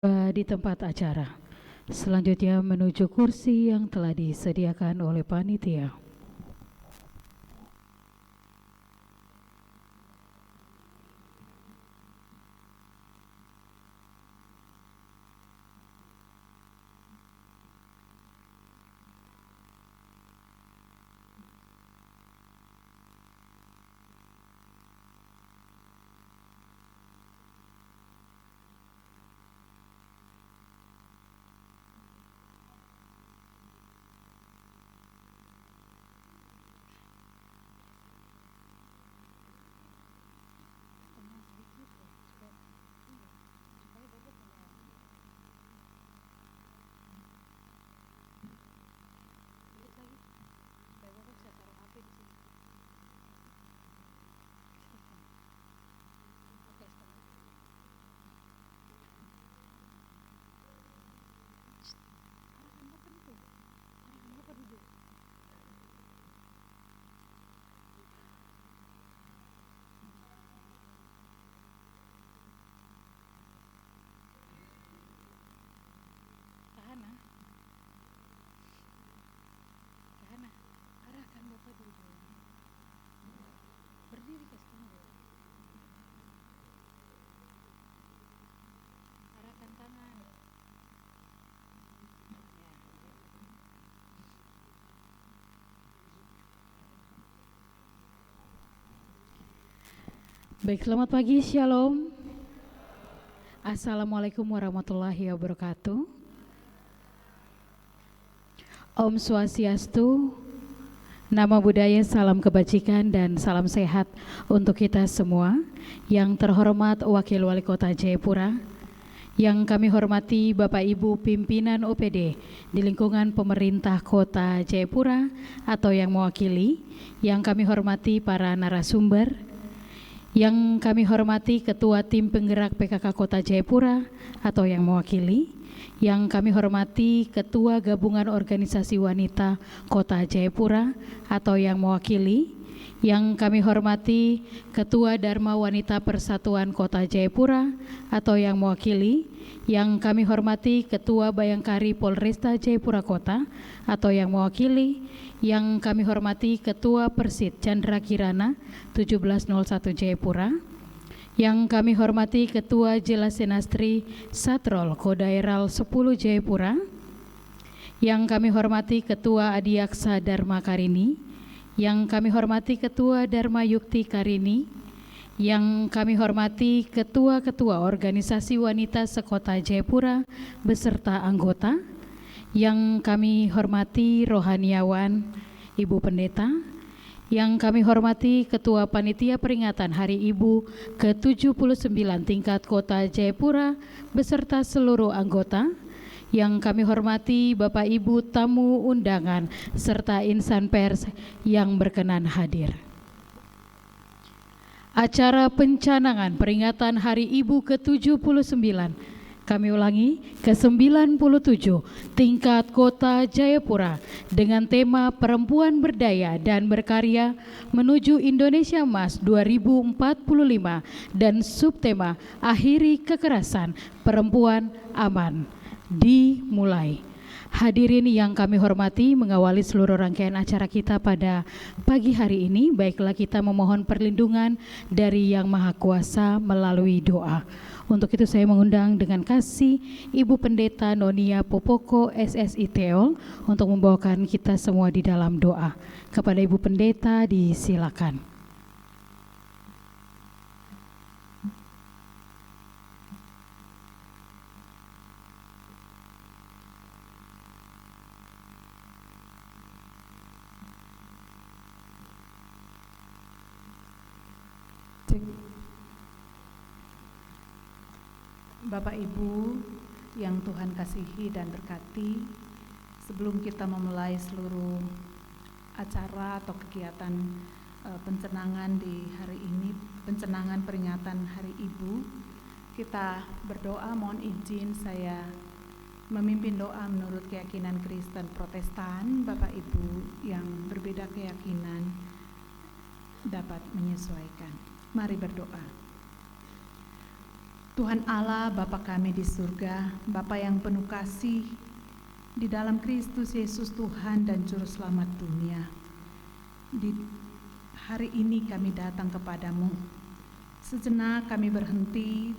Di tempat acara. Selanjutnya menuju kursi yang telah disediakan oleh panitia. Arahkan Bapak dulu. Berdiri ke sini. Arahkan tangan. Baik, selamat pagi, Shalom. Assalamualaikum warahmatullahi wabarakatuh. Om Swastiastu, nama budaya, salam kebajikan dan salam sehat untuk kita semua. Yang terhormat Wakil Wali Kota Jayapura, yang kami hormati Bapak Ibu pimpinan OPD di lingkungan pemerintah Kota Jayapura atau yang mewakili, yang kami hormati para narasumber, yang kami hormati Ketua Tim Penggerak PKK Kota Jayapura atau yang mewakili, yang kami hormati Ketua Gabungan Organisasi Wanita Kota Jayapura atau yang mewakili, yang kami hormati Ketua Dharma Wanita Persatuan Kota Jayapura atau yang mewakili, yang kami hormati Ketua Bayangkari Polresta Jayapura Kota atau yang mewakili, yang kami hormati Ketua Persid Chandra Kirana 1701 Jayapura, yang kami hormati Ketua Jela Senastri Satrol Kodairal 10 Jayapura, yang kami hormati Ketua Adiaksa Dharma Karini, yang kami hormati Ketua Dharma Yukti Karini, yang kami hormati Ketua-Ketua Organisasi Wanita Sekota Jayapura beserta anggota, yang kami hormati rohaniawan, Ibu Pendeta, yang kami hormati Ketua Panitia Peringatan Hari Ibu ke-79 tingkat Kota Jayapura beserta seluruh anggota, yang kami hormati Bapak Ibu tamu undangan serta insan pers yang berkenan hadir. Acara pencanangan peringatan Hari Ibu ke-79, kami ulangi, ke-97 tingkat Kota Jayapura dengan tema Perempuan Berdaya dan Berkarya Menuju Indonesia Emas 2045 dan subtema Akhiri Kekerasan Perempuan Aman dimulai. Hadirin yang kami hormati, mengawali seluruh rangkaian acara kita pada pagi hari ini, baiklah kita memohon perlindungan dari Yang Maha Kuasa melalui doa. Untuk itu saya mengundang dengan kasih Ibu Pendeta Nonia Popoko SSI Teol untuk membawakan kita semua di dalam doa. Kepada Ibu Pendeta disilakan. Bapak Ibu yang Tuhan kasihi dan berkati, sebelum kita memulai seluruh acara atau kegiatan pencenangan di hari ini, pencenangan peringatan Hari Ibu, kita berdoa. Mohon izin saya memimpin doa menurut keyakinan Kristen Protestan. Bapak Ibu yang berbeda keyakinan dapat menyesuaikan. Mari berdoa. Tuhan Allah, Bapa kami di surga, Bapa yang penuh kasih, di dalam Kristus Yesus Tuhan dan Juru Selamat dunia. Di hari ini kami datang kepadamu. Sejenak kami berhenti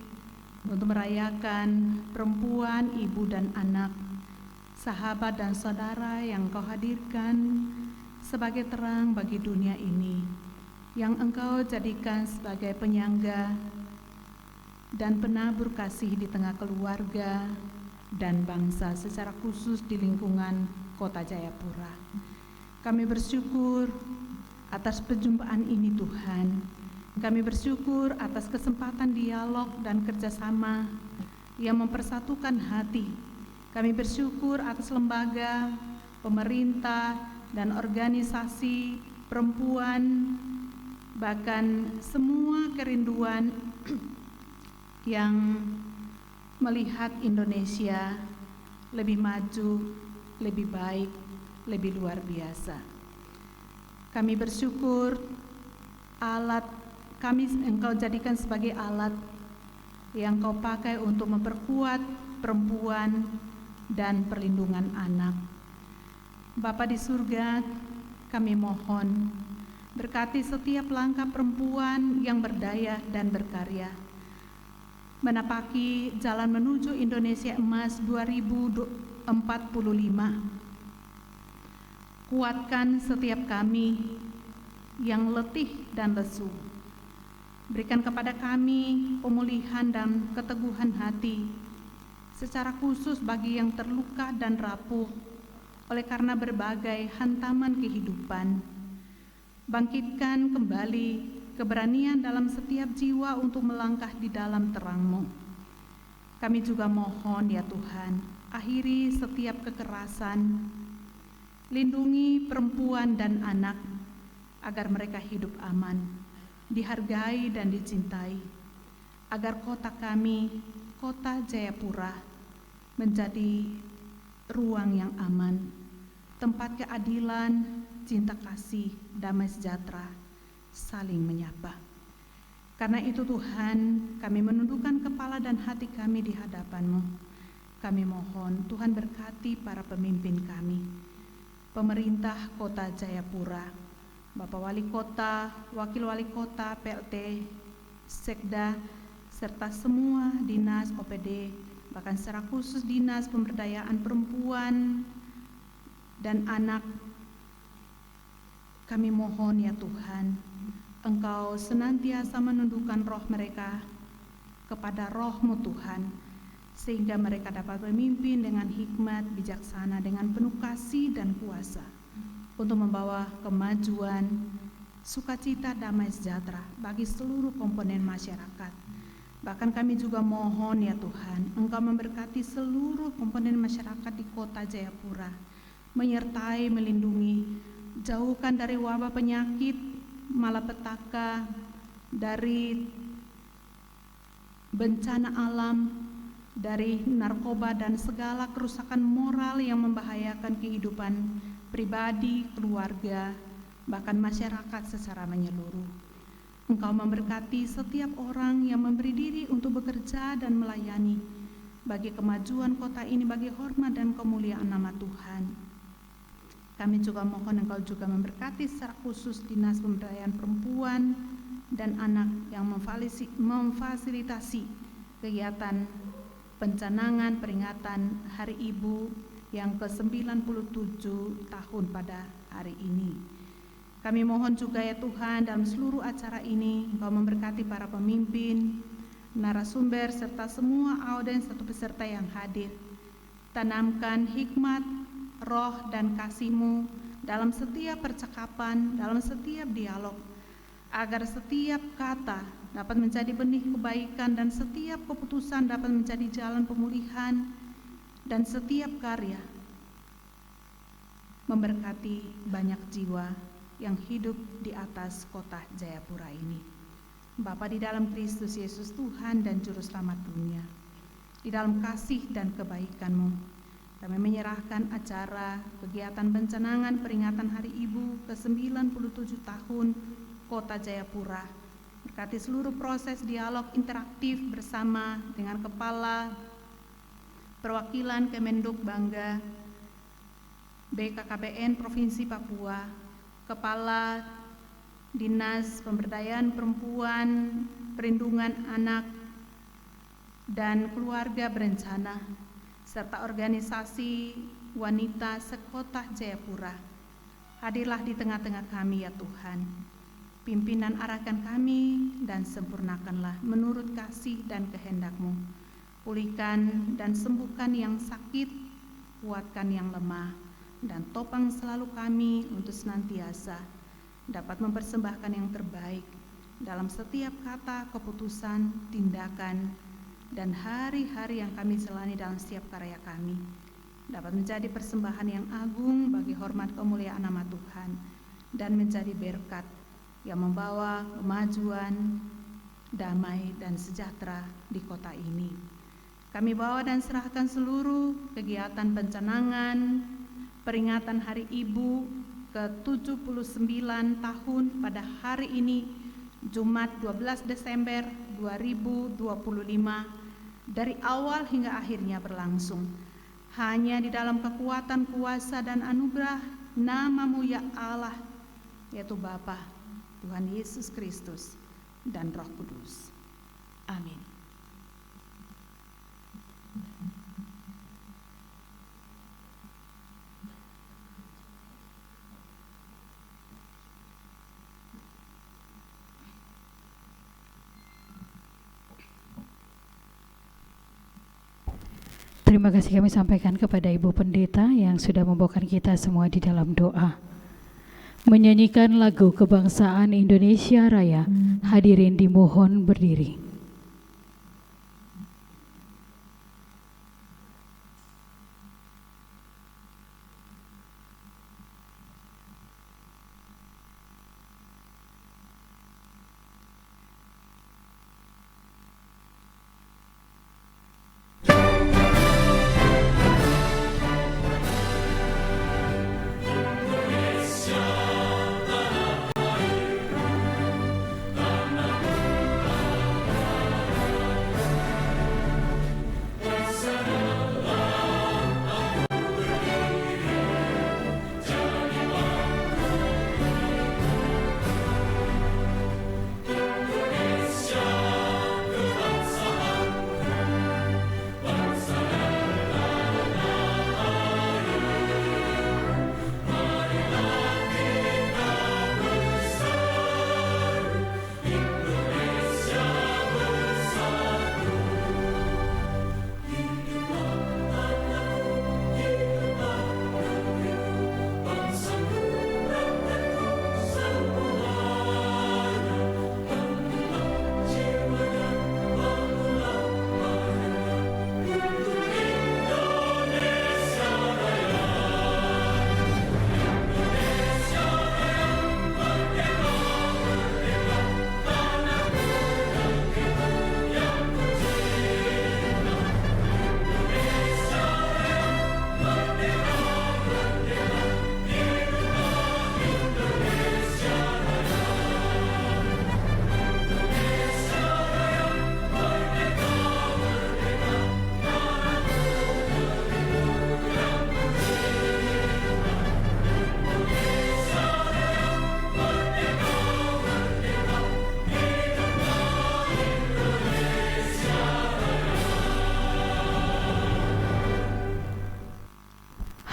untuk merayakan perempuan, ibu dan anak, sahabat dan saudara yang Kau hadirkan sebagai terang bagi dunia ini, yang Engkau jadikan sebagai penyangga dan penabur kasih di tengah keluarga dan bangsa secara khusus di lingkungan Kota Jayapura. Kami bersyukur atas perjumpaan ini Tuhan. Kami bersyukur atas kesempatan dialog dan kerjasama yang mempersatukan hati. Kami bersyukur atas lembaga, pemerintah, dan organisasi perempuan, bahkan semua kerinduan yang melihat Indonesia lebih maju, lebih baik, lebih luar biasa. Kami bersyukur kami Engkau jadikan sebagai alat yang Kau pakai untuk memperkuat perempuan dan perlindungan anak. Bapa di surga, kami mohon berkati setiap langkah perempuan yang berdaya dan berkarya, menapaki jalan menuju Indonesia Emas 2045. Kuatkan setiap kami yang letih dan lesu. Berikan kepada kami pemulihan dan keteguhan hati, secara khusus bagi yang terluka dan rapuh oleh karena berbagai hantaman kehidupan. Bangkitkan kembali keberanian dalam setiap jiwa untuk melangkah di dalam terang-Mu. Kami juga mohon ya Tuhan, akhiri setiap kekerasan, lindungi perempuan dan anak agar mereka hidup aman, dihargai dan dicintai, agar kota kami, Kota Jayapura, menjadi ruang yang aman, tempat keadilan, cinta kasih, damai sejahtera, saling menyapa. Karena itu Tuhan, kami menundukkan kepala dan hati kami di hadapan-Mu. Kami mohon Tuhan berkati para pemimpin kami, pemerintah Kota Jayapura, Bapak Wali Kota, Wakil Wali Kota, PLT, Sekda, serta semua dinas OPD, bahkan secara khusus Dinas Pemberdayaan Perempuan dan Anak. Kami mohon ya Tuhan, Engkau senantiasa menundukkan roh mereka kepada roh-Mu Tuhan, sehingga mereka dapat memimpin dengan hikmat, bijaksana, dengan penuh kasih dan kuasa, untuk membawa kemajuan, sukacita, damai sejahtera bagi seluruh komponen masyarakat. Bahkan kami juga mohon ya Tuhan, Engkau memberkati seluruh komponen masyarakat di Kota Jayapura, menyertai, melindungi, jauhkan dari wabah penyakit, malapetaka, dari bencana alam, dari narkoba dan segala kerusakan moral yang membahayakan kehidupan pribadi, keluarga, bahkan masyarakat secara menyeluruh. Engkau memberkati setiap orang yang memberi diri untuk bekerja dan melayani bagi kemajuan kota ini, bagi hormat dan kemuliaan nama Tuhan. Kami juga mohon Engkau juga memberkati secara khusus Dinas Pemberdayaan Perempuan dan Anak yang memfasilitasi kegiatan pencanangan peringatan Hari Ibu yang ke-97 tahun pada hari ini. Kami mohon juga ya Tuhan, dalam seluruh acara ini Engkau memberkati para pemimpin, narasumber, serta semua audiens atau peserta yang hadir. Tanamkan hikmat, roh dan kasih-Mu dalam setiap percakapan, dalam setiap dialog, agar setiap kata dapat menjadi benih kebaikan dan setiap keputusan dapat menjadi jalan pemulihan, dan setiap karya memberkati banyak jiwa yang hidup di atas Kota Jayapura ini. Bapa di dalam Kristus Yesus Tuhan dan Juru Selamat dunia, di dalam kasih dan kebaikan-Mu, kami menyerahkan acara kegiatan pencanangan peringatan Hari Ibu ke-97 tahun Kota Jayapura, Berkati seluruh proses dialog interaktif bersama dengan Kepala Perwakilan Kemenduk Bangga, BKKBN Provinsi Papua, Kepala Dinas Pemberdayaan Perempuan, Perlindungan Anak, dan Keluarga Berencana, serta organisasi wanita sekota Jayapura. Hadirlah di tengah-tengah kami ya Tuhan. Pimpinan arahkan kami dan sempurnakanlah menurut kasih dan kehendak-Mu. Pulihkan dan sembuhkan yang sakit, kuatkan yang lemah, dan topang selalu kami untuk senantiasa dapat mempersembahkan yang terbaik dalam setiap kata, keputusan, tindakan, dan hari-hari yang kami jalani dalam setiap karya kami. Dapat menjadi persembahan yang agung bagi hormat kemuliaan nama Tuhan dan menjadi berkat yang membawa kemajuan, damai, dan sejahtera di kota ini. Kami bawa dan serahkan seluruh kegiatan pencanangan peringatan Hari Ibu ke-79 tahun pada hari ini, Jumat 12 Desember 2025, dari awal hingga akhirnya berlangsung. Hanya di dalam kekuatan, kuasa, dan anugerah nama-Mu ya Allah, yaitu Bapa, Tuhan Yesus Kristus, dan Roh Kudus. Amin. Terima kasih kami sampaikan kepada Ibu Pendeta yang sudah membawakan kita semua di dalam doa. Menyanyikan lagu kebangsaan Indonesia Raya, hadirin dimohon berdiri.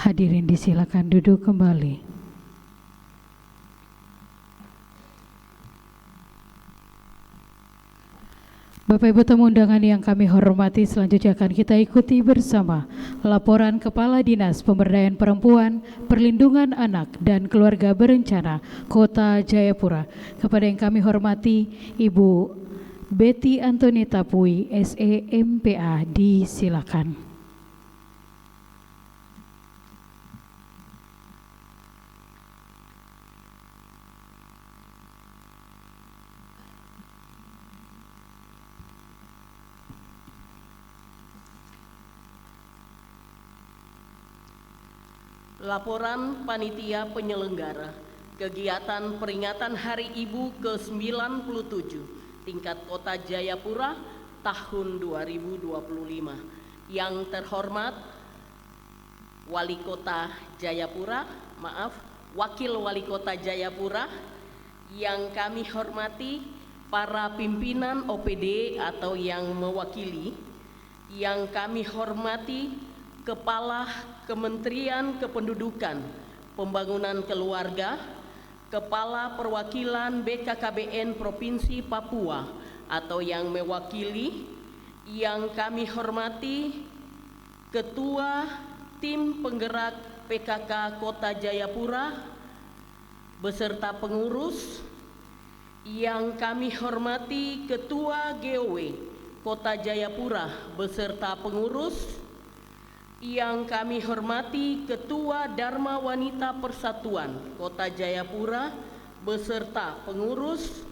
Hadirin disilakan duduk kembali. Bapak Ibu tamu undangan yang kami hormati, selanjutnya akan kita ikuti bersama laporan Kepala Dinas Pemberdayaan Perempuan, Perlindungan Anak, dan Keluarga Berencana Kota Jayapura. Kepada yang kami hormati, Ibu Betty Antonita Pui, SE MPA, disilakan. Laporan Panitia Penyelenggara Kegiatan Peringatan Hari Ibu ke-97 tingkat Kota Jayapura tahun 2025. Yang terhormat Wali Kota Jayapura, Wakil Wali Kota Jayapura, yang kami hormati para pimpinan OPD atau yang mewakili, yang kami hormati Kepala Kementerian Kependudukan, Pembangunan Keluarga, Kepala Perwakilan BKKBN Provinsi Papua atau yang mewakili, yang kami hormati Ketua Tim Penggerak PKK Kota Jayapura beserta pengurus, yang kami hormati Ketua GOW Kota Jayapura beserta pengurus, yang kami hormati Ketua Dharma Wanita Persatuan Kota Jayapura beserta pengurus,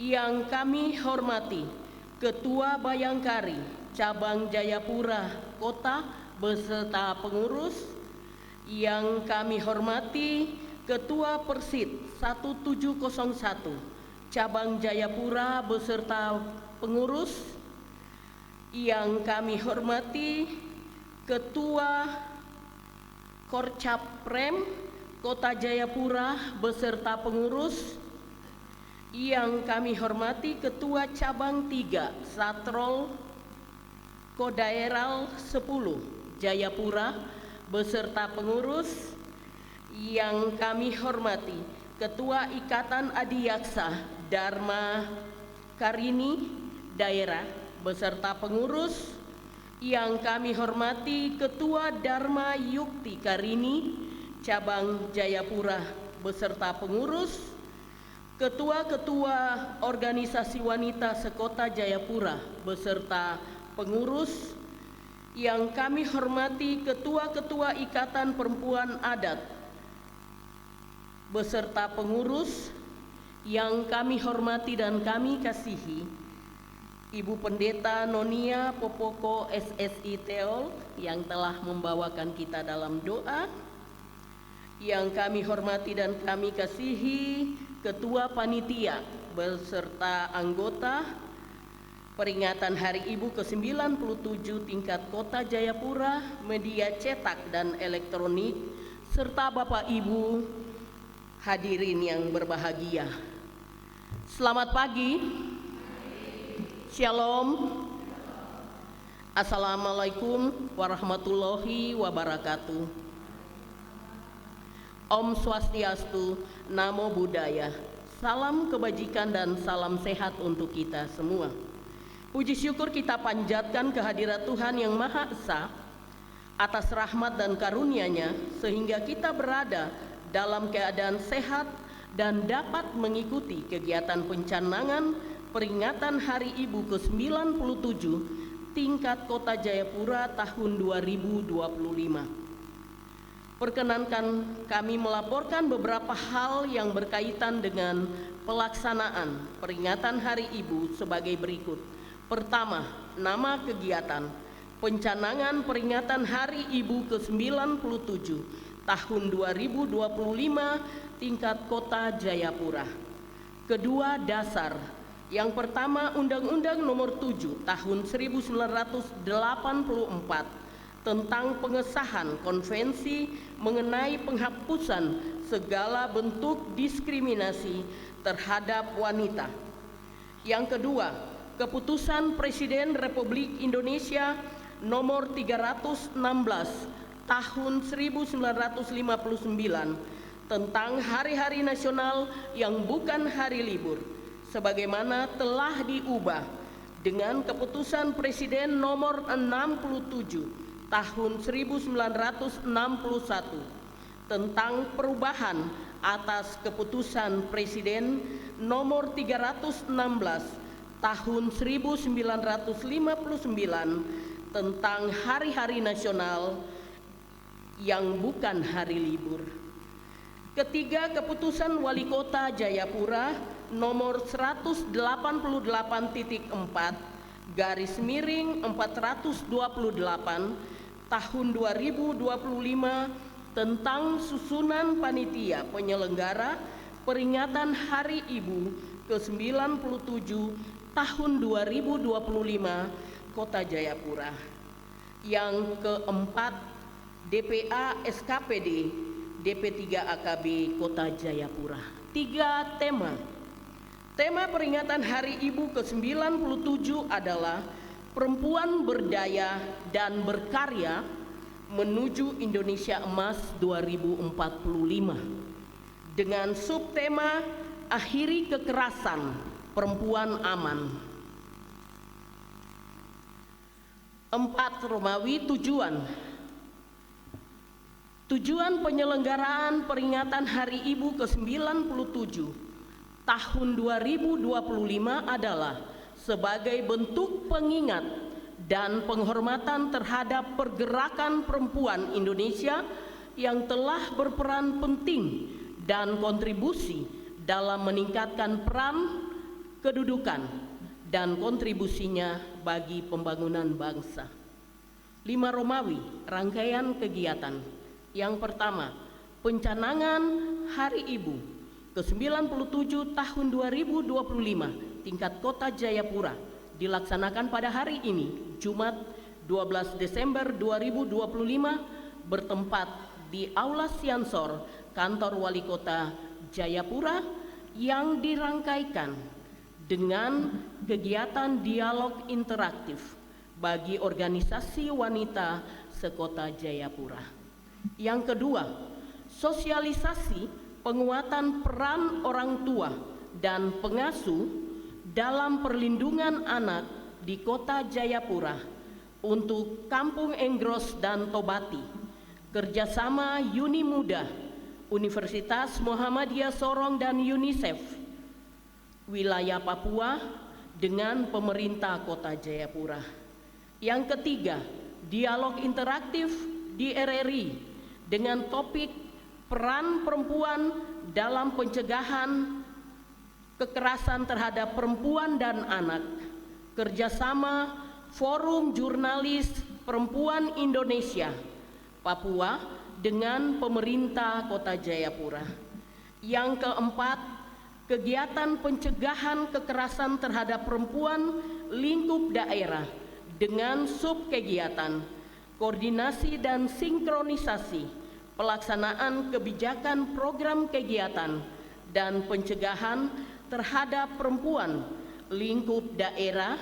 yang kami hormati Ketua Bayangkari Cabang Jayapura Kota beserta pengurus, yang kami hormati Ketua Persid 1701 Cabang Jayapura beserta pengurus, yang kami hormati Ketua Korcaprem Kota Jayapura beserta pengurus, yang kami hormati Ketua Cabang 3 Satrol Kodaeral 10 Jayapura beserta pengurus, yang kami hormati Ketua Ikatan Adiaksa Dharma Karini Daerah beserta pengurus, yang kami hormati Ketua Dharma Yukti Karini Cabang Jayapura beserta pengurus, ketua-ketua organisasi wanita sekota Jayapura beserta pengurus, yang kami hormati ketua-ketua Ikatan Perempuan Adat beserta pengurus, yang kami hormati dan kami kasihi Ibu Pendeta Nonia Popoko SSI Teol yang telah membawakan kita dalam doa, yang kami hormati dan kami kasihi Ketua Panitia beserta anggota peringatan Hari Ibu ke-97 tingkat Kota Jayapura, media cetak dan elektronik, serta Bapak Ibu hadirin yang berbahagia. Selamat pagi. Shalom. Assalamualaikum warahmatullahi wabarakatuh. Om Swastiastu, Namo Buddhaya. Salam kebajikan dan salam sehat untuk kita semua. Puji syukur kita panjatkan kehadirat Tuhan Yang Maha Esa atas rahmat dan karunia-Nya sehingga kita berada dalam keadaan sehat dan dapat mengikuti kegiatan pencanangan peringatan Hari Ibu ke-97 tingkat Kota Jayapura tahun 2025. Perkenankan kami melaporkan beberapa hal yang berkaitan dengan pelaksanaan peringatan Hari Ibu sebagai berikut. Pertama, nama kegiatan pencanangan peringatan Hari Ibu ke-97 tahun 2025 tingkat Kota Jayapura. Kedua, dasar. Yang pertama, Undang-Undang Nomor 7 Tahun 1984 tentang pengesahan konvensi mengenai penghapusan segala bentuk diskriminasi terhadap wanita. Yang kedua, Keputusan Presiden Republik Indonesia Nomor 316 Tahun 1959 tentang hari-hari nasional yang bukan hari libur, sebagaimana telah diubah dengan Keputusan Presiden Nomor 67 Tahun 1961 tentang perubahan atas Keputusan Presiden Nomor 316 Tahun 1959 tentang hari-hari nasional yang bukan hari libur. Ketiga, Keputusan Wali Kota Jayapura Nomor 184/428 Tahun 2025 tentang susunan panitia penyelenggara peringatan Hari Ibu ke-97 tahun 2025 Kota Jayapura. Yang keempat, DPA SKPD DP3 AKB Kota Jayapura. 3 tema. Tema peringatan Hari Ibu ke-97 adalah Perempuan Berdaya dan Berkarya Menuju Indonesia Emas 2045 dengan subtema Akhiri Kekerasan, Perempuan Aman. 4 Romawi tujuan. Tujuan penyelenggaraan peringatan Hari Ibu ke-97 tahun 2025 adalah sebagai bentuk pengingat dan penghormatan terhadap pergerakan perempuan Indonesia yang telah berperan penting dan kontribusi dalam meningkatkan peran, kedudukan, dan kontribusinya bagi pembangunan bangsa. 5 Romawi, rangkaian kegiatan. Yang pertama, pencanangan Hari Ibu ke-97 tahun 2025 tingkat Kota Jayapura dilaksanakan pada hari ini, Jumat 12 Desember 2025, bertempat di Aula Siansor, Kantor Wali Kota Jayapura, yang dirangkaikan dengan kegiatan dialog interaktif bagi organisasi wanita sekota Jayapura. Yang kedua, sosialisasi penguatan peran orang tua dan pengasuh dalam perlindungan anak di Kota Jayapura untuk Kampung Enggros dan Tobati, kerjasama Uni Muda, Universitas Muhammadiyah Sorong dan UNICEF, wilayah Papua dengan pemerintah Kota Jayapura. Yang ketiga, dialog interaktif di RRI dengan topik peran perempuan dalam pencegahan kekerasan terhadap perempuan dan anak, kerjasama Forum Jurnalis Perempuan Indonesia Papua dengan pemerintah Kota Jayapura. Yang keempat, kegiatan pencegahan kekerasan terhadap perempuan lingkup daerah dengan subkegiatan koordinasi dan sinkronisasi pelaksanaan kebijakan program kegiatan dan pencegahan terhadap perempuan lingkup daerah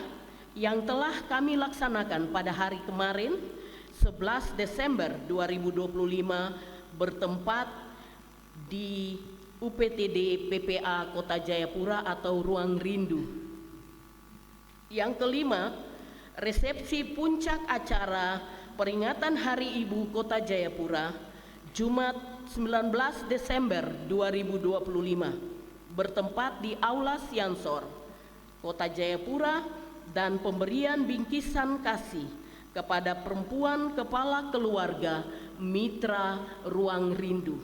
yang telah kami laksanakan pada hari kemarin 11 Desember 2025 bertempat di UPTD PPA Kota Jayapura atau Ruang Rindu. Yang kelima, resepsi puncak acara peringatan Hari Ibu Kota Jayapura Jumat 19 Desember 2025 bertempat di Aula Siansor, Kota Jayapura, dan pemberian bingkisan kasih kepada perempuan kepala keluarga mitra Ruang Rindu.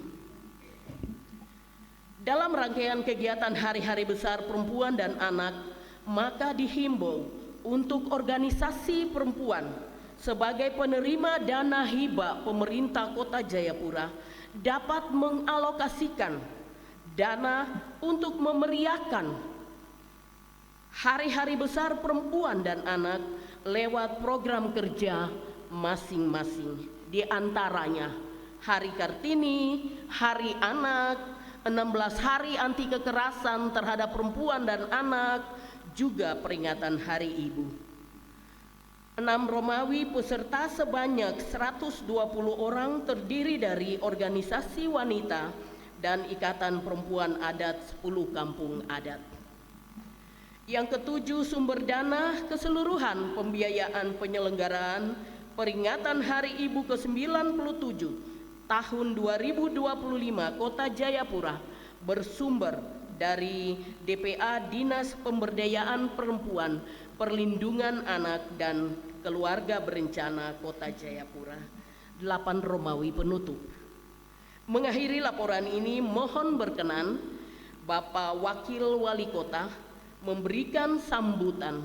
Dalam rangkaian kegiatan Hari-Hari Besar Perempuan dan Anak, maka dihimbau untuk organisasi perempuan sebagai penerima dana hibah pemerintah Kota Jayapura dapat mengalokasikan dana untuk memeriahkan Hari-Hari Besar Perempuan dan Anak lewat program kerja masing-masing, di antaranya Hari Kartini, Hari Anak, 16 Hari Anti Kekerasan terhadap Perempuan dan Anak, juga peringatan Hari Ibu. 6 Romawi peserta sebanyak 120 orang terdiri dari organisasi wanita dan Ikatan Perempuan Adat 10 kampung adat. Yang ketujuh, sumber dana keseluruhan pembiayaan penyelenggaraan peringatan Hari Ibu ke-97 tahun 2025 Kota Jayapura bersumber dari DPA Dinas Pemberdayaan Perempuan, Perlindungan Anak dan Keluarga Berencana Kota Jayapura. 8 Romawi penutup. Mengakhiri laporan ini, mohon berkenan Bapak Wakil Wali Kota memberikan sambutan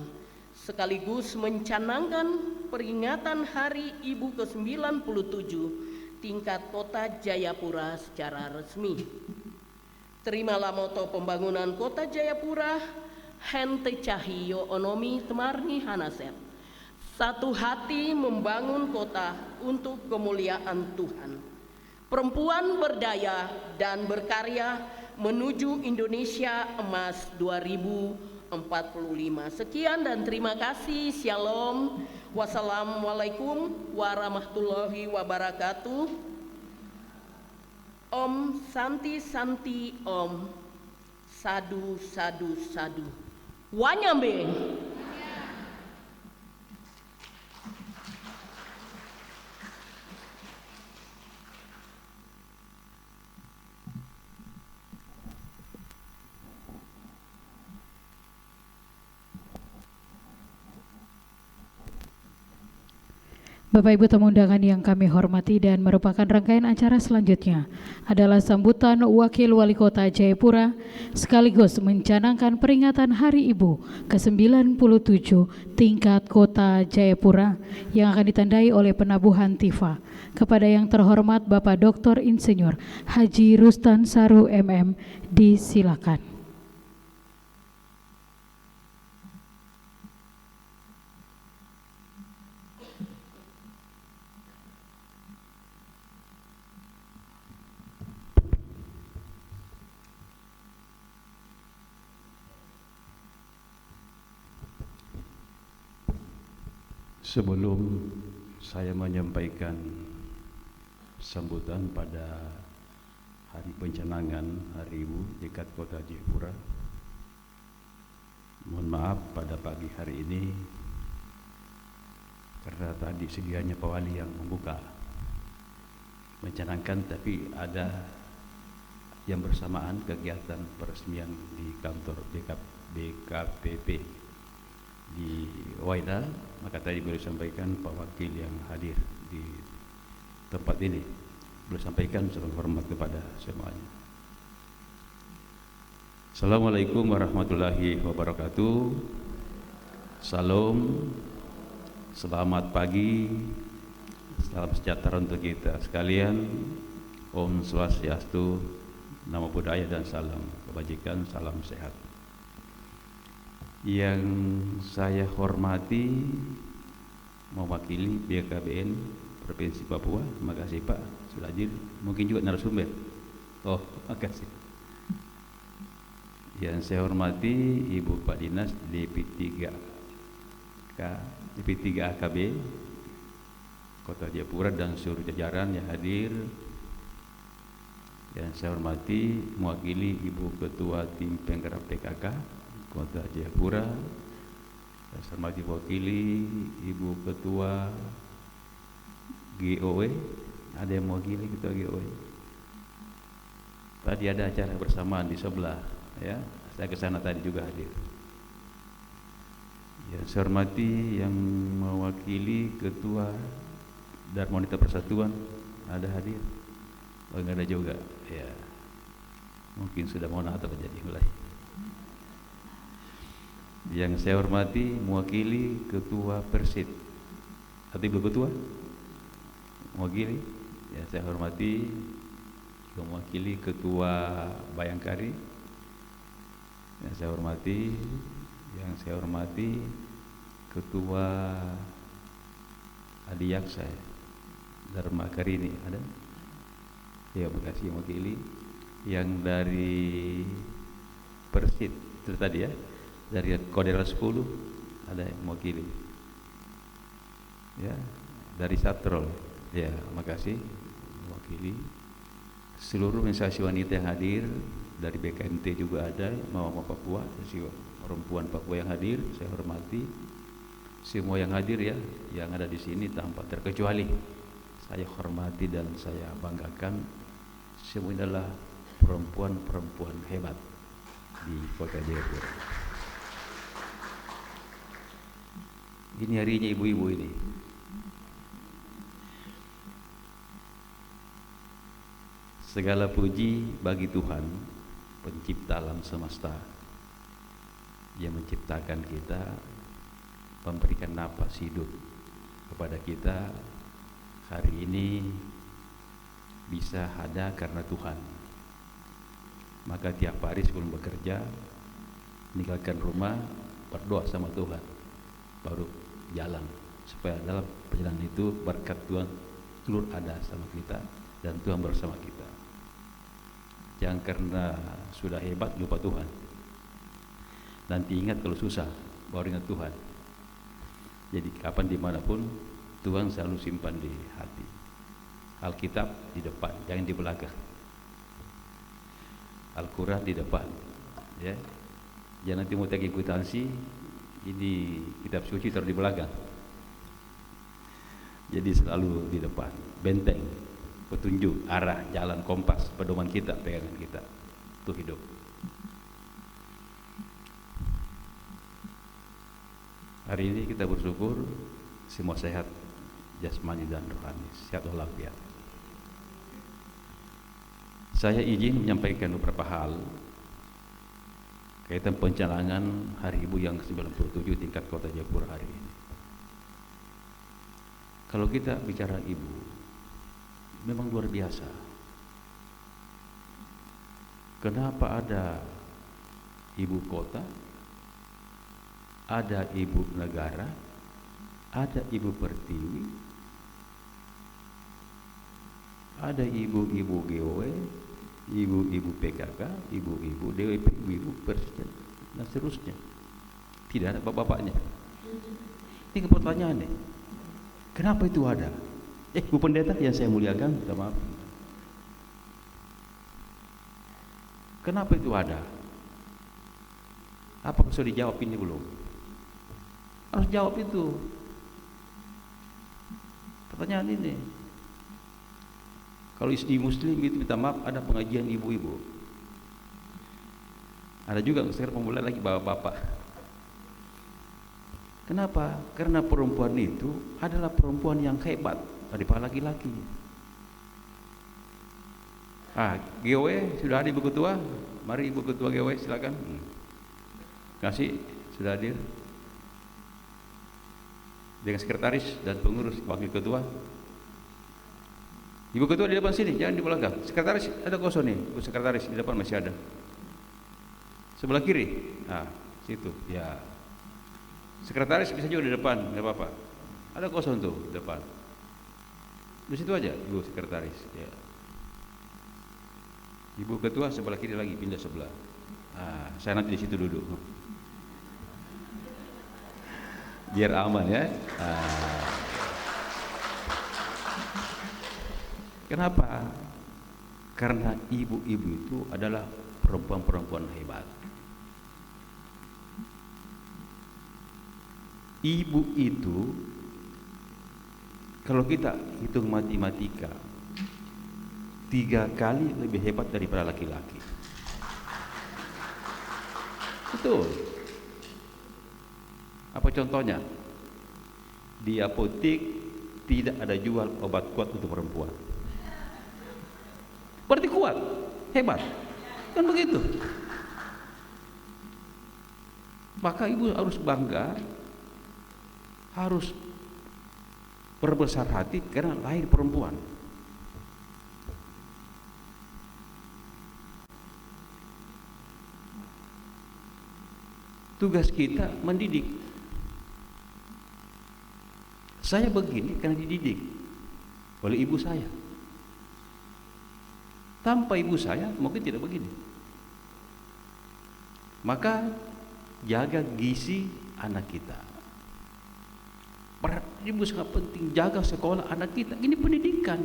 sekaligus mencanangkan peringatan Hari Ibu ke-97 tingkat Kota Jayapura secara resmi. Terimalah moto pembangunan Kota Jayapura, Hente Cahyo Onomi Temarni Hanaset. Satu hati membangun kota untuk kemuliaan Tuhan. Perempuan berdaya dan berkarya menuju Indonesia Emas 2045. Sekian dan terima kasih. Shalom. Wassalamualaikum warahmatullahi wabarakatuh. Om Santi Santi Om. Sadu Sadu Sadu. Wanyambe. Bapak Ibu tamu undangan yang kami hormati dan merupakan rangkaian acara selanjutnya adalah sambutan Wakil Wali Kota Jayapura sekaligus mencanangkan peringatan Hari Ibu ke-97 tingkat Kota Jayapura yang akan ditandai oleh penabuhan tifa. Kepada yang terhormat Bapak Dr. Insinyur Haji Rustan Saru MM, disilakan. Sebelum saya menyampaikan sambutan pada hari pencanangan Hari Ibu dekat Kota Jayapura, mohon maaf pada pagi hari ini karena tadi sedianya Pak Wali yang membuka mencanangkan, tapi ada yang bersamaan kegiatan peresmian di kantor BKPP di Waida, maka tadi boleh sampaikan Pak Wakil yang hadir di tempat ini boleh sampaikan salam hormat kepada semuanya. Assalamualaikum warahmatullahi wabarakatuh. Salam, selamat pagi, salam sejahtera untuk kita sekalian. Om Swastiastu, Namo Buddhaya dan salam kebajikan, salam sehat. Yang saya hormati mewakili BKBN Provinsi Papua, terima kasih Pak sudah hadir. Mungkin juga narasumber. Oh, makasih. Yang saya hormati Ibu Pak Dinas DP3 AKB Kota Jayapura dan seluruh jajaran yang hadir. Yang saya hormati mewakili Ibu Ketua Tim Penggerak PKK Kota Jayapura, dan saya hormati mewakili Ibu Ketua GOW, ada yang mewakili Ketua GOW. Tadi ada acara bersamaan di sebelah, ya, saya ke sana tadi juga hadir. Yang saya hormati yang mewakili Ketua Darmonita Persatuan, ada hadir. Oh, enggak ada juga, ya, mungkin sudah mau atau terjadi mulai. Yang saya hormati mewakili Ketua Persid, atau Ibu Ketua mewakili. Yang saya hormati juga mewakili Ketua Bayangkari. Yang saya hormati Ketua Adiyaksa Dharma Karini, ada? Ya, makasih mewakili. Yang dari Persid itu tadi, ya, dari Kodera 10 ada yang mewakili, ya, dari Satrol, ya, makasih mewakili. Seluruh instansi wanita yang hadir, dari BKMT juga ada, Mama Papua, perempuan Papua yang hadir, saya hormati. Semua yang hadir, ya, yang ada di sini tanpa terkecuali saya hormati dan saya banggakan. Semua adalah perempuan-perempuan hebat di Kota Jayapura. Ini harinya ibu-ibu ini. Segala puji bagi Tuhan, pencipta alam semesta, yang menciptakan kita, memberikan napas hidup kepada kita. Hari ini bisa ada karena Tuhan. Maka tiap hari sebelum bekerja, meninggalkan rumah, berdoa sama Tuhan, baru jalan, supaya dalam perjalanan itu berkat Tuhan turut ada sama kita dan Tuhan bersama kita. Jangan karena sudah hebat lupa Tuhan. Nanti ingat kalau susah baru ingat Tuhan. Jadi kapan dimanapun Tuhan selalu simpan di hati. Alkitab di depan, jangan di belakang. Al-Quran di depan, ya. Jangan nanti mau tagih kwitansi, ini kitab suci taruh di belakang. Jadi selalu di depan, benteng, petunjuk, arah, jalan, kompas, pedoman kita, pegangan kita untuk hidup. Hari ini kita bersyukur semua sehat jasmani dan rohani, sehat walafiat. Saya izin menyampaikan beberapa hal kaitan pencanangan Hari Ibu yang ke-97 tingkat Kota Jayapura hari ini. Kalau kita bicara ibu, memang luar biasa. Kenapa ada ibu kota, ada ibu negara, ada ibu pertiwi, ada ibu-ibu GOW, ibu-ibu PKK, ibu-ibu DWP, ibu Persija, dan seterusnya. Tidak ada bapak-bapaknya. Ini pertanyaan nih. Kenapa itu ada? Bu Pendeta yang saya muliakan, minta maaf. Kenapa itu ada? Apakah sudah dijawab ini belum? Harus jawab itu. Pertanyaan ini. Kalau istri muslim itu minta maaf, ada pengajian ibu-ibu. Ada juga sekarang pemulai lagi bapak-bapak. Kenapa? Karena perempuan itu adalah perempuan yang hebat daripada laki-laki. GW sudah ada ibu ketua. Mari ibu ketua GW silakan. Kasih sudah hadir. Dengan sekretaris dan pengurus wakil ketua. Ibu ketua di depan sini, jangan di belakang. Sekretaris ada kosong nih, ibu sekretaris di depan masih ada. Sebelah kiri, situ, ya. Sekretaris bisa juga di depan, nggak apa-apa. Ada kosong tuh di depan. Di situ aja, ibu sekretaris. Ya. Ibu ketua sebelah kiri lagi, pindah sebelah. Saya nanti di situ duduk. Biar aman ya. Kenapa? Karena ibu-ibu itu adalah perempuan-perempuan hebat. Ibu itu kalau kita hitung matematika 3 kali lebih hebat daripada laki-laki. Betul. Apa contohnya? Di apotek tidak ada jual obat kuat untuk perempuan. Berarti kuat, hebat, kan begitu. Maka ibu harus bangga, harus berbesar hati karena lahir perempuan. Tugas kita mendidik. Saya begini karena dididik oleh ibu saya. Tanpa ibu saya mungkin tidak begini. Maka jaga gizi anak kita. Ibu sangat penting, jaga sekolah anak kita. Ini pendidikan.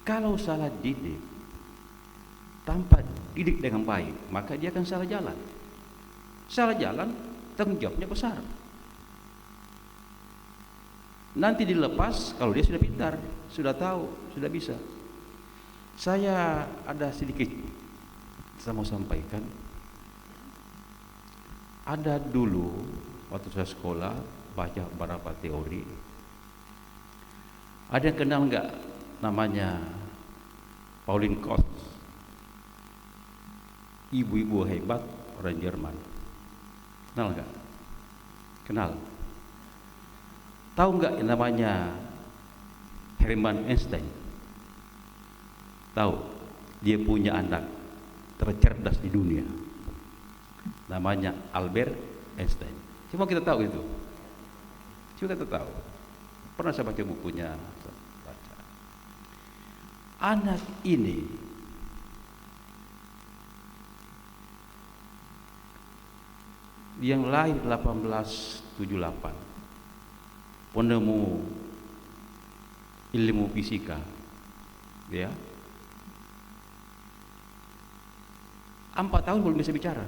Kalau salah didik, tanpa didik dengan baik, maka dia akan salah jalan. Salah jalan, tanggung jawabnya besar. Nanti dilepas kalau dia sudah pintar, sudah tahu, sudah bisa. Saya ada sedikit saya mau sampaikan. Ada dulu waktu saya sekolah baca beberapa teori. Ada yang kenal nggak namanya Pauline Koch? Ibu-ibu hebat orang Jerman. Kenal nggak? Kenal. Tahu nggak yang namanya Hermann Einstein? Tahu, dia punya anak tercerdas di dunia, namanya Albert Einstein. Semua kita tahu itu. Semua kita tahu. Pernah saya baca bukunya, baca. Anak ini yang lahir 1878, penemu ilmu fisika, ya, 4 tahun belum bisa bicara,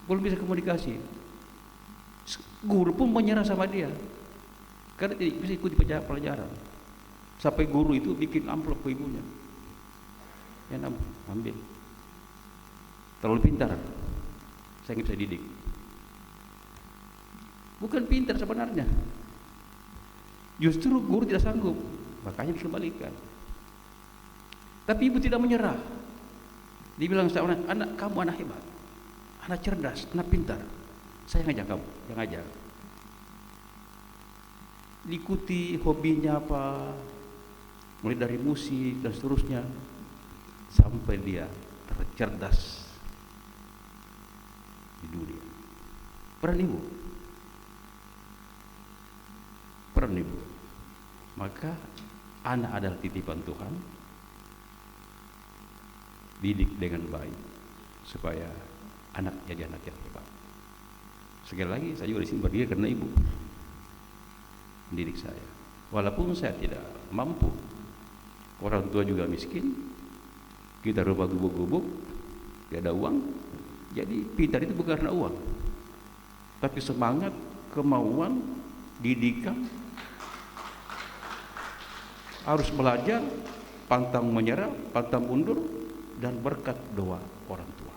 belum bisa komunikasi. Guru pun menyerah sama dia karena tidak bisa ikuti pelajaran. Sampai guru itu bikin amplop ke ibunya, ya ambil, terlalu pintar, saya nggak bisa didik. Bukan pintar sebenarnya, justru guru tidak sanggup, makanya dikembalikan. Tapi ibu tidak menyerah. Dia bilang sama anak, kamu anak hebat, anak cerdas, anak pintar. Saya ngajak kamu, yang ngajar. Diikuti hobinya apa, mulai dari musik dan seterusnya, sampai dia tercerdas di dunia. Peran ibu, peran ibu. Maka anak adalah titipan Tuhan, didik dengan baik supaya anak jadi anak yang hebat. Sekali lagi saya juga di sini berdiri karena ibu mendidik saya. Walaupun saya tidak mampu, orang tua juga miskin, kita rumah gubuk-gubuk, tidak ada uang. Jadi pintar itu bukan karena uang, tapi semangat, kemauan, didikan, harus belajar, pantang menyerah, pantang mundur, dan berkat doa orang tua.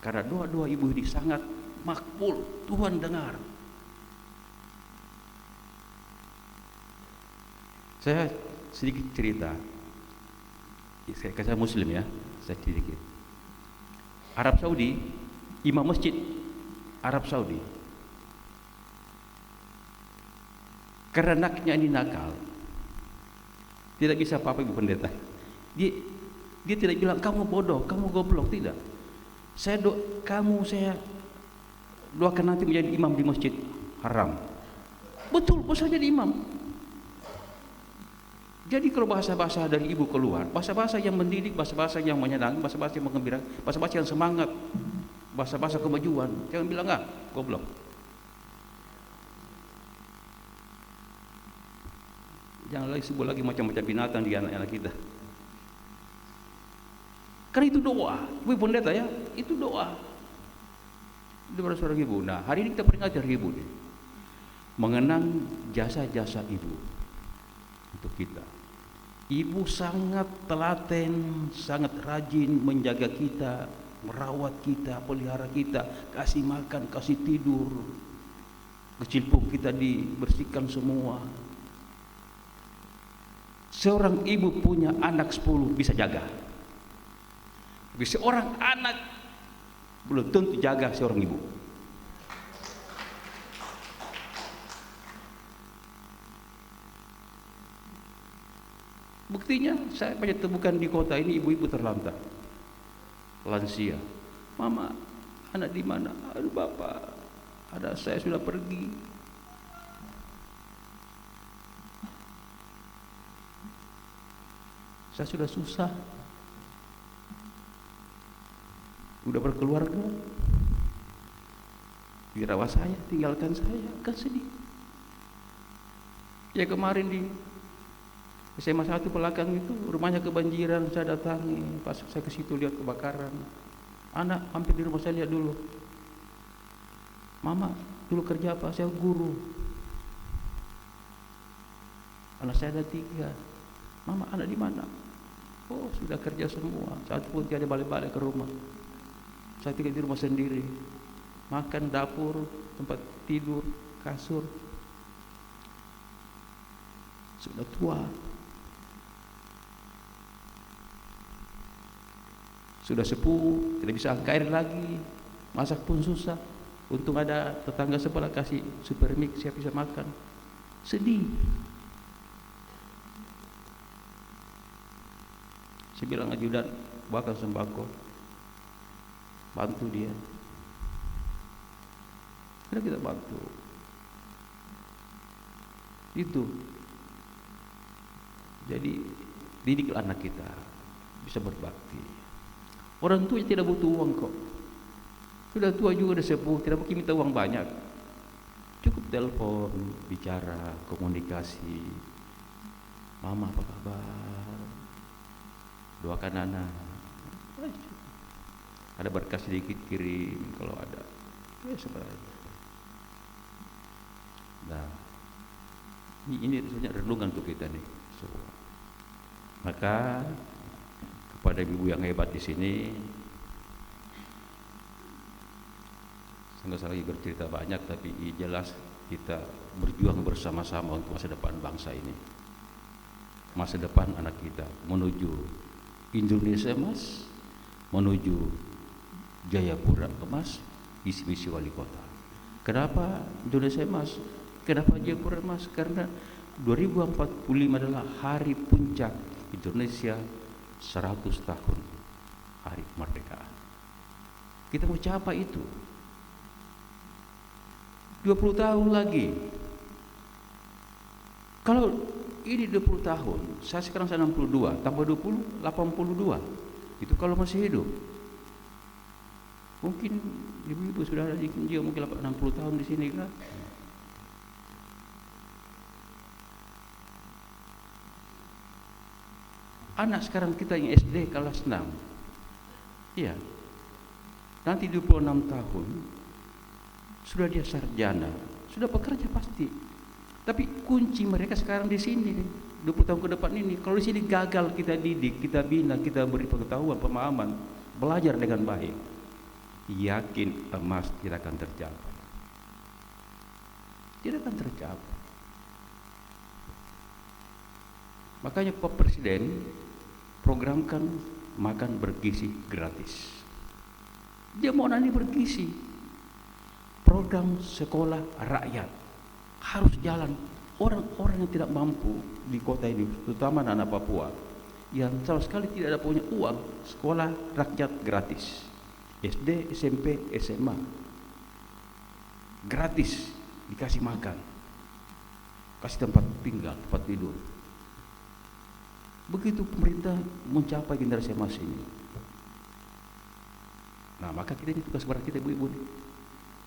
Karena doa-doa ibu ini sangat makbul, Tuhan dengar. Saya sedikit cerita, saya Muslim ya, saya sedikit. Arab Saudi, imam masjid Arab Saudi, karena anaknya ini nakal, tidak bisa apa-apa ibu pendeta. Dia tidak bilang kamu bodoh, kamu goblok, tidak. Saya doakan nanti menjadi imam di masjid haram. Betul, bos saja jadi imam. Jadi kalau bahasa-bahasa dari ibu keluar, bahasa-bahasa yang mendidik, bahasa-bahasa yang menyenangkan, bahasa-bahasa yang menggembirakan, bahasa-bahasa yang semangat, bahasa-bahasa kemajuan. Jangan bilang goblok. Jangan lagi sebut lagi macam-macam binatang di anak-anak kita. Karena itu doa, ibu pendeta ya, itu doa. Itu pada seorang ibu. Nah, hari ini kita peringati hari ibu nih, mengenang jasa-jasa ibu untuk kita. Ibu sangat telaten, sangat rajin menjaga kita, merawat kita, pelihara kita, kasih makan, kasih tidur, kecilpung kita dibersihkan semua. Seorang ibu punya anak 10 bisa jaga, tapi seorang anak belum tentu jaga seorang ibu. Buktinya saya banyak temukan di kota ini ibu-ibu terlantar, lansia. Mama, anak di mana? Aduh bapak, anak saya sudah pergi. Saya sudah susah, udah berkeluarga, dirawat saya, tinggalkan saya, kan sedih. Ya kemarin di SMA 1 Pelakang itu rumahnya kebanjiran, saya datangi, pas saya ke situ lihat kebakaran. Anak hampir di rumah saya lihat dulu. Mama dulu kerja apa? Saya guru. Anak saya ada 3. Mama anak di mana? Oh sudah kerja semua. Satu pun tiada balik-balik ke rumah. Saya tinggal di rumah sendiri. Makan, dapur, tempat tidur, kasur. Sudah tua. Sudah sepuh, tidak bisa angkat air lagi, masak pun susah. Untung ada tetangga sebelah kasih super mix, siap bisa makan. Sedih. Saya bilang ajudan, bakal sembako. bantu dia. Kita bantu. Itu. Jadi didiklah anak kita bisa berbakti. Orang tua tidak butuh uang kok. Sudah tua juga, udah sepuh, tidak mungkin minta uang banyak. Cukup telepon, bicara, komunikasi. Mama apa kabar? Doakan anak. Ada berkas sedikit kirim kalau ada. Ya sebenarnya. Nah, ini sebenarnya renungan untuk kita nih semua. Maka kepada ibu yang hebat di sini, saya nggak usah lagi bercerita banyak, tapi jelas kita berjuang bersama-sama untuk masa depan bangsa ini, masa depan anak kita menuju Indonesia emas, menuju Jayapura emas, visi-misi wali kota. Kenapa Indonesia emas? Kenapa Jayapura emas? Karena 2045 adalah hari puncak Indonesia 100 tahun hari kemerdekaan. Kita mau capai itu 20 tahun lagi. Kalau ini 20 tahun, saya sekarang 62, tambah 20, 82. Itu kalau masih hidup. Mungkin ibu-ibu sudah ada juga mungkin 60 tahun di sini kan. Anak sekarang kita yang SD kelas 6, iya, nanti 26 tahun sudah dia sarjana, sudah bekerja pasti. Tapi kunci mereka sekarang di sini, 20 tahun ke depan ini. Kalau di sini gagal kita didik, kita bina, kita beri pengetahuan, pemahaman, belajar dengan baik, yakin emas tidak akan tercapai. Tidak akan tercapai. Makanya Pak Presiden programkan makan bergizi gratis. Dia mau nanti bergizi. Program sekolah rakyat harus jalan. Orang-orang yang tidak mampu di kota ini, terutama anak Papua, yang sama sekali tidak ada punya uang, sekolah rakyat gratis. SD, SMP, SMA gratis, dikasih makan, kasih tempat tinggal, tempat tidur. Begitu pemerintah mencapai generasi emas ini. Nah, maka kita ini tugas berat kita ibu-ibu nih.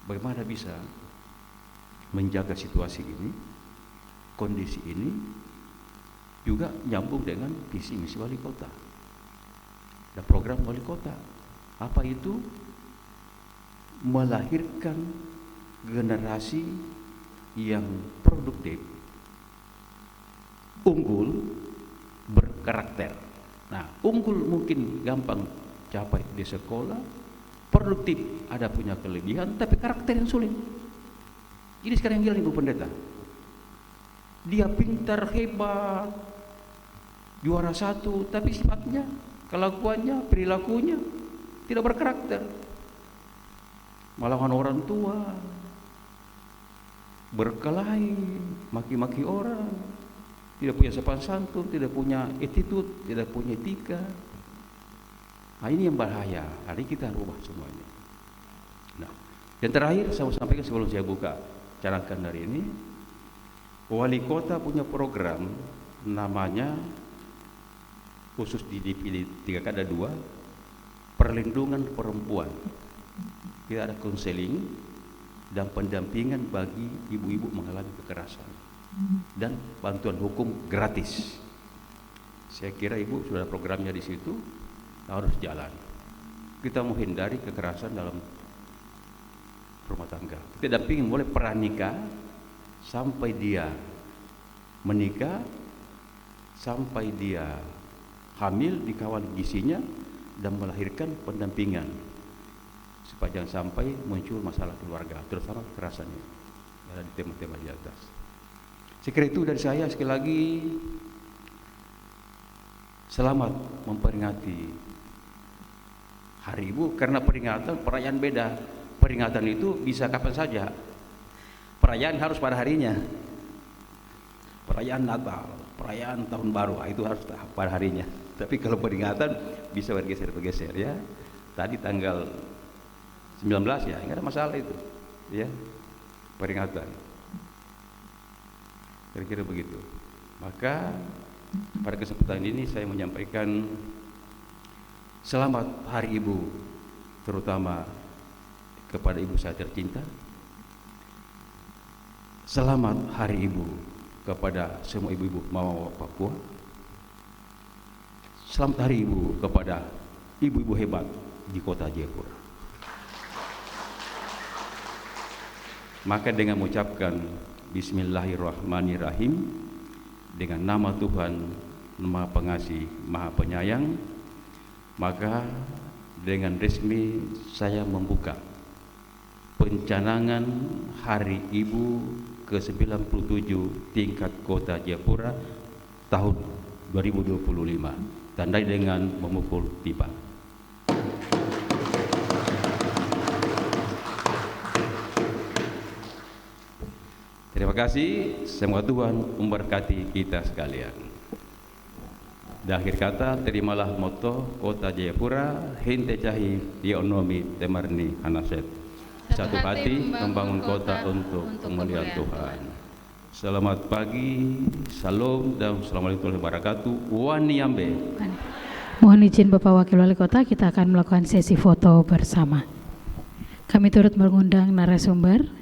Bagaimana bisa menjaga situasi ini, kondisi ini, juga nyambung dengan visi misi wali kota dan program wali kota. Apa itu? Melahirkan generasi yang produktif, unggul, berkarakter. Nah, unggul mungkin gampang capai di sekolah, produktif ada punya kelebihan, tapi karakter yang sulit. Ini sekarang yang gila Ibu Pendeta. Dia pintar, hebat, juara 1, tapi sifatnya, kelakuannya, perilakunya tidak berkarakter. Malahan orang tua, berkelahi, maki-maki orang, tidak punya sopan santun, tidak punya attitude, tidak punya etika. Nah, ini yang bahaya. Hari kita rubah semuanya. Nah, yang terakhir saya mau sampaikan sebelum saya buka carakan hari ini, wali kota punya program namanya khusus di DPD 3 ada 2, perlindungan perempuan. Kita ada konseling dan pendampingan bagi ibu-ibu mengalami kekerasan dan bantuan hukum gratis. Saya kira ibu sudah ada programnya di situ, harus jalan. Kita menghindari kekerasan dalam rumah tangga. Kita dampingin mulai pranikah sampai dia menikah, sampai dia hamil, dikawal gizinya dan melahirkan, pendampingan supaya jangan sampai muncul masalah keluarga, terutama kekerasannya. Ada di tema-tema di atas. Saya kira itu dari saya. Sekali lagi selamat memperingati Hari Ibu, karena peringatan perayaan beda. Peringatan itu bisa kapan saja. Perayaan harus pada harinya. Perayaan Natal, perayaan Tahun Baru, itu harus pada harinya. Tapi kalau peringatan bisa bergeser-bergeser ya. Tadi tanggal 19 ya, nggak ada masalah itu, ya, peringatan. Kira-kira begitu. Maka pada kesempatan ini saya menyampaikan selamat Hari Ibu, terutama kepada ibu saya tercinta. Selamat Hari Ibu kepada semua ibu-ibu Mama Papua. Selamat Hari Ibu kepada ibu-ibu hebat di kota Jayapura. Maka dengan mengucapkan Bismillahirrahmanirrahim, dengan nama Tuhan Maha Pengasih, Maha Penyayang, maka dengan resmi saya membuka pencanangan Hari Ibu ke-97 tingkat Kota Jayapura tahun 2025. Tandai dengan memukul tiba. Terima kasih, semoga Tuhan memberkati kita sekalian. Di akhir kata, terimalah moto Kota Jayapura, Hente Cahi Dionomi Temarni Hanaset. Satu hati membangun kota untuk kemuliaan Tuhan. Selamat pagi, salam dan assalamualaikum warahmatullahi wabarakatuh. Waniambe. Mohon izin Bapak Wakil Wali Kota, kita akan melakukan sesi foto bersama. Kami turut mengundang narasumber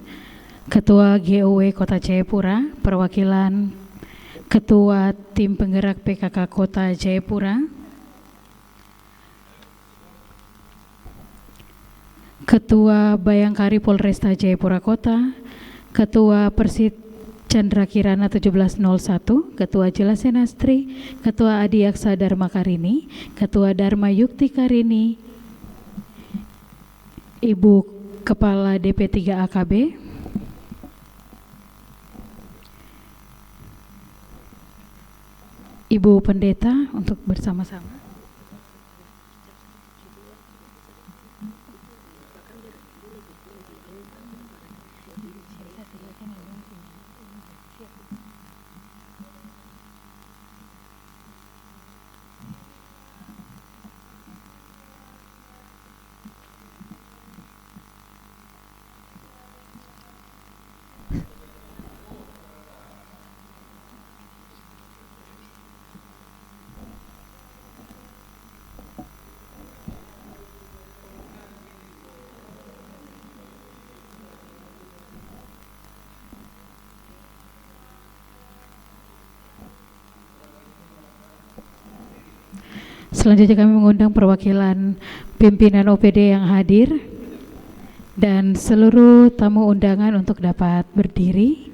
Ketua GOW Kota Jayapura, perwakilan Ketua Tim Penggerak PKK Kota Jayapura, Ketua Bayangkari Polresta Jayapura Kota, Ketua Persit Chandra Kirana 1701, Ketua Jelas Senastri, Ketua Adi Aksa Dharma Karini, Ketua Dharma Yukti Karini, Ibu Kepala DP3 AKB, Ibu Pendeta untuk bersama-sama. Selanjutnya kami mengundang perwakilan pimpinan OPD yang hadir dan seluruh tamu undangan untuk dapat berdiri.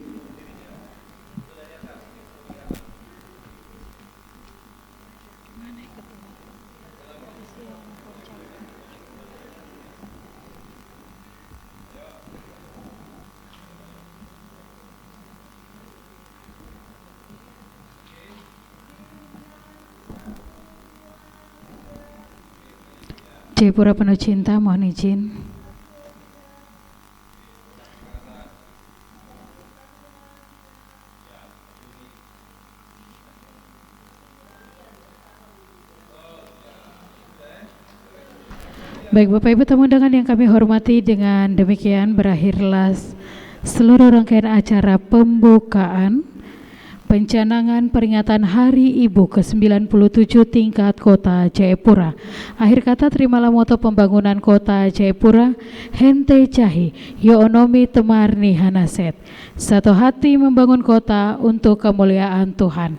Jayapura penuh cinta, mohon izin. Baik Bapak Ibu tamu undangan yang kami hormati, dengan demikian berakhirlah seluruh rangkaian acara pembukaan pencanangan peringatan Hari Ibu ke-97 tingkat Kota Jayapura. Akhir kata, terimalah moto pembangunan Kota Jayapura, Hente Cahi Yoonomi Temarni Hanaset. Satu hati membangun kota untuk kemuliaan Tuhan.